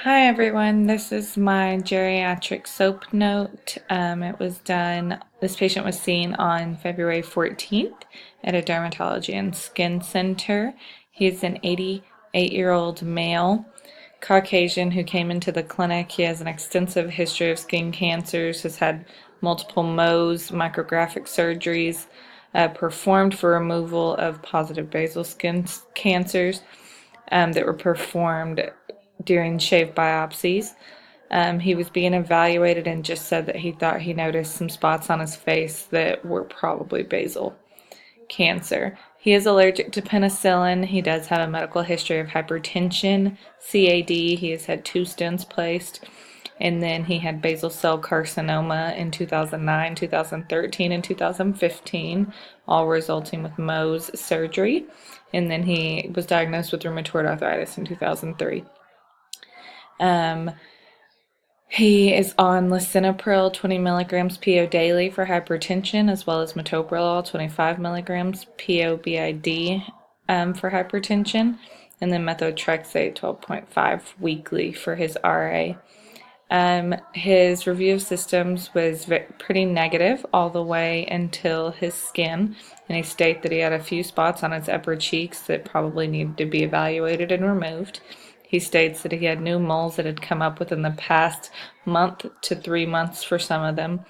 Hi everyone, this is my geriatric soap note. This patient was seen on February 14th at a dermatology and skin center. He's an 88-year-old male, Caucasian who came into the clinic. He has an extensive history of skin cancers, has had multiple Mohs, micrographic surgeries, performed for removal of positive basal skin cancers that were performed during shave biopsies. He was being evaluated and just said that he thought he noticed some spots on his face that were probably basal cancer. He is allergic to penicillin. He does have a medical history of hypertension, CAD. He has had 2 stents placed. And then he had basal cell carcinoma in 2009, 2013, and 2015, all resulting with Mohs surgery. And then he was diagnosed with rheumatoid arthritis in 2003. Um, he is on lisinopril 20 milligrams PO daily for hypertension, as well as metoprolol 25 milligrams PO BID for hypertension, and then methotrexate 12.5 weekly for his RA. His review of systems was pretty negative all the way until his skin, and he stated that he had a few spots on his upper cheeks that probably needed to be evaluated and removed. He states that he had new moles that had come up within the past month to 3 months for some of them,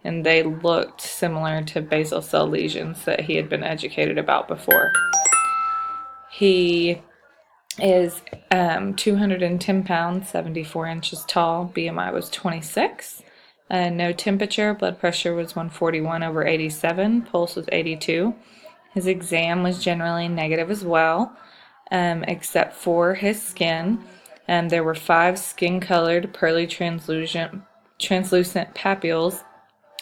and they looked similar to basal cell lesions that he had been educated about before. He is 210 pounds, 74 inches tall. BMI was 26. No temperature. Blood pressure was 141 over 87. Pulse was 82. His exam was generally negative as well, except for his skin. There were 5 skin-colored, pearly translucent papules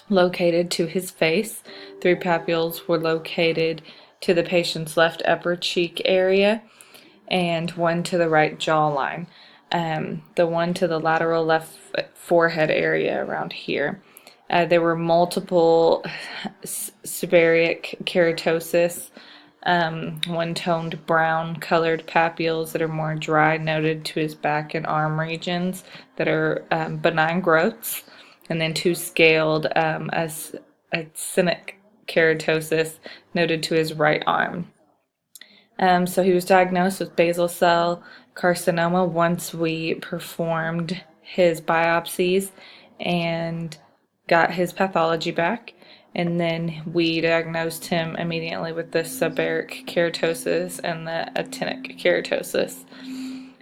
located to his face. 3 papules were located to the patient's left upper cheek area, and 1 to the right jawline. The one to the lateral left forehead area around here. There were multiple seborrheic keratosis, one-toned brown colored papules that are more dry noted to his back and arm regions that are benign growths, and then 2 scaled actinic keratosis noted to his right arm. So he was diagnosed with basal cell carcinoma once we performed his biopsies and got his pathology back. And then we diagnosed him immediately with the seborrheic keratosis and the actinic keratosis.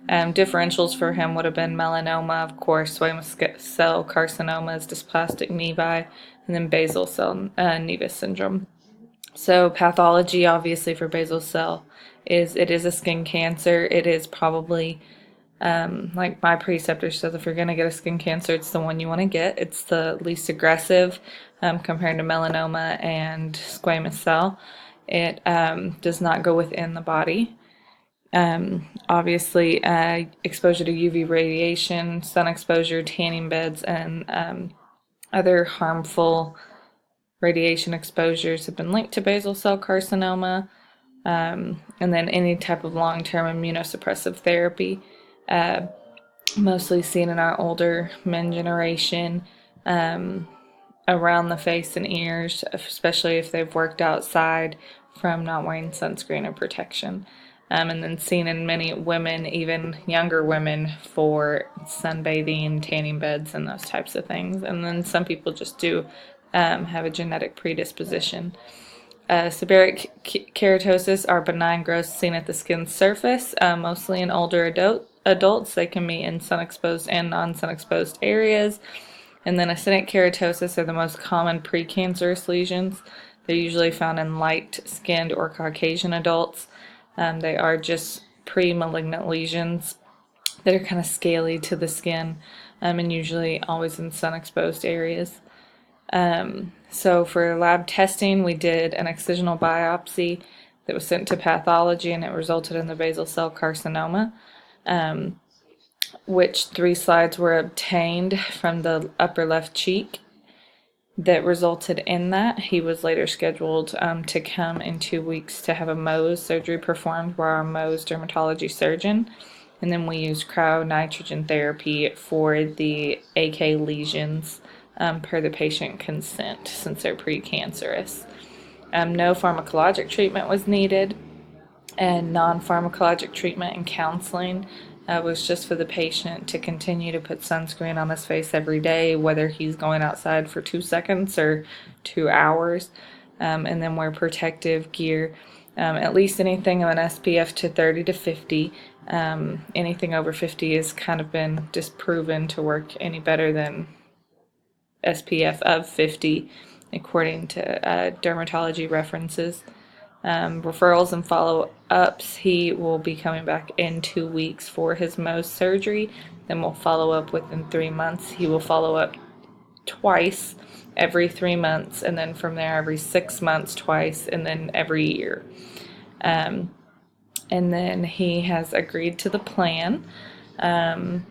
Differentials for him would have been melanoma, of course, squamous cell carcinomas, dysplastic nevi, and then basal cell nevus syndrome. So pathology, obviously, for basal cell it is a skin cancer. It is probably, like my preceptor says, if you're going to get a skin cancer, it's the one you want to get. It's the least aggressive compared to melanoma and squamous cell. It does not go within the body. Obviously, exposure to UV radiation, sun exposure, tanning beds, and other harmful radiation exposures have been linked to basal cell carcinoma, and then any type of long-term immunosuppressive therapy, mostly seen in our older men generation, around the face and ears, especially if they've worked outside from not wearing sunscreen or protection. And then seen in many women, even younger women, for sunbathing, tanning beds, and those types of things. And then some people just do have a genetic predisposition. Seborrheic keratosis are benign growths seen at the skin's surface, mostly in older adults. They can be in sun-exposed and non-sun-exposed areas. And then actinic keratosis are the most common precancerous lesions. They're usually found in light-skinned or Caucasian adults. They are just pre-malignant lesions that are kind of scaly to the skin, and usually always in sun-exposed areas. So for lab testing, we did an excisional biopsy that was sent to pathology, and it resulted in the basal cell carcinoma, which 3 slides were obtained from the upper left cheek that resulted in that. He was later scheduled to come in 2 weeks to have a Mohs surgery performed by our Mohs dermatology surgeon. And then we use cryonitrogen therapy for the AK lesions per the patient consent since they're precancerous. No pharmacologic treatment was needed, and non-pharmacologic treatment and counseling was just for the patient to continue to put sunscreen on his face every day, whether he's going outside for 2 seconds or 2 hours, and then wear protective gear, at least anything of an SPF to 30 to 50. Anything over 50 has kind of been disproven to work any better than SPF of 50, according to dermatology references. Referrals and follow-ups, he will be coming back in 2 weeks for his Mohs surgery. Then we'll follow up within 3 months. He will follow up twice every 3 months, and then from there every 6 months twice, and then every year. And then he has agreed to the plan. And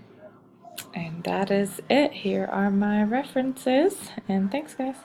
that is it. Here are my references, and thanks, guys.